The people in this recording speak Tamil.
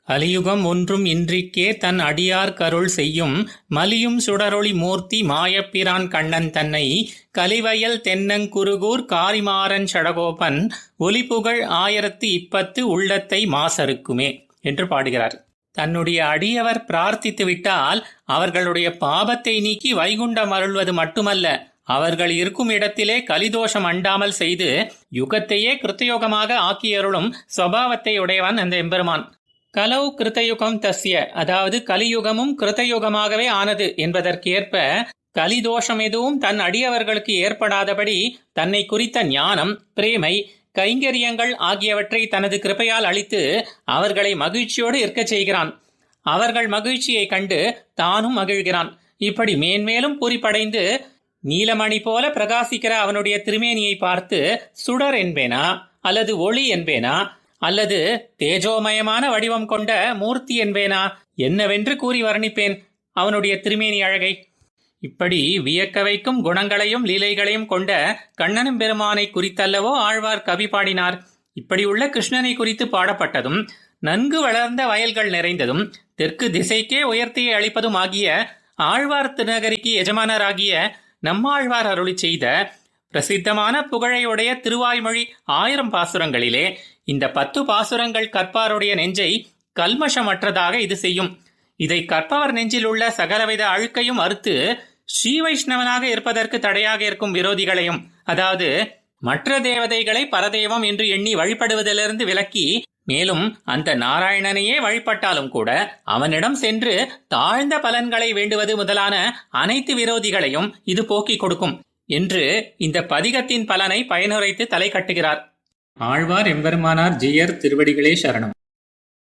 அலியுகம் ஒன்றும் இன்றிக்கே தன் அடியார் கருள் செய்யும் மலியும் சுடரொளி மூர்த்தி மாயப்பிரான் கண்ணன் தன்னை கலிவயல் தென்னங்குருகூர் காரிமாறன் சடகோபன் ஒலிபுகழ் 1010 உள்ளத்தை மாசறுக்குமே என்று பாடுகிறார். தன்னுடைய அடியவர் பிரார்த்தித்து விட்டால் அவர்களுடைய பாபத்தை நீக்கி வைகுண்டம் அருள்வது மட்டுமல்ல, அவர்கள் இருக்கும் இடத்திலே கலிதோஷம் அண்டாமல் செய்து யுகத்தையே கிருத்தயுகமாக ஆக்கியருளும் சுபாவத்தை உடையவன் அந்த எம்பெருமான். கலௌ கிருத்தயுகம் தஸ்ய, அதாவது கலியுகமும் கிருத்தயுகமாகவே ஆனது என்பதற்கேற்ப கலிதோஷம் எதுவும் தன் அடியவர்களுக்கு ஏற்படாதபடி தன்னை குறித்த ஞானம், பிரேமை, கைங்கரியங்கள் ஆகியவற்றை தனது கிருபையால் அளித்து அவர்களை மகிழ்ச்சியோடு இருக்கச் செய்கிறான். அவர்கள் மகிழ்ச்சியை கண்டு தானும் மகிழ்கிறான். இப்படி மேன்மேலும் பூரிப்படைந்து நீலமணி போல பிரகாசிக்கிற அவனுடைய திருமேனியை பார்த்து சுடர் என்பேனா, அல்லது ஒளி என்பேனா, அல்லது தேஜோமயமான வடிவம் கொண்ட மூர்த்தி என்பேனா, என்னவென்று கூறி வர்ணிப்பேன் அவனுடைய திருமேனி அழகை? இப்படி வியக்க வைக்கும் குணங்களையும் லீலைகளையும் கொண்ட கண்ணனும் பெருமானை குறித்தல்லவோ ஆழ்வார் கவி பாடினார். இப்படி உள்ள கிருஷ்ணனை குறித்து பாடப்பட்டதும் நன்கு வளர்ந்த வயல்கள் நிறைந்ததும் தெற்கு திசைக்கே உயர்த்தியை அளிப்பதும் ஆகிய ஆழ்வார் திருநகரிக்கு எஜமானராகிய நம்மாழ்வார் அருளி செய்த பிரசித்தமான புகழையுடைய திருவாய்மொழி 1000 பாசுரங்களிலே இந்த 10 பாசுரங்கள் கற்பாருடைய நெஞ்சை கல்மஷமற்றதாக இது செய்யும். இதை கற்பவர் நெஞ்சில் உள்ள சகலவித அழுக்கையும் அறுத்து ஸ்ரீ வைஷ்ணவனாக இருப்பதற்கு தடையாக இருக்கும் விரோதிகளையும், அதாவது மற்ற தேவதைகளை பரதெய்வம் என்று எண்ணி வழிபடுவதிலிருந்து விலக்கி, மேலும் அந்த நாராயணனையே வழிபட்டாலும் கூட அவனிடம் சென்று தாழ்ந்த பலன்களை வேண்டுவது முதலான அனைத்து விரோதிகளையும் இது போக்கிக் கொடுக்கும் என்று இந்த பதிகத்தின் பலனை பயனுரைத்து தலை கட்டுகிறார். ஆழ்வார் எம்பெருமானார் ஜீயர் திருவடிகளே சரணம்.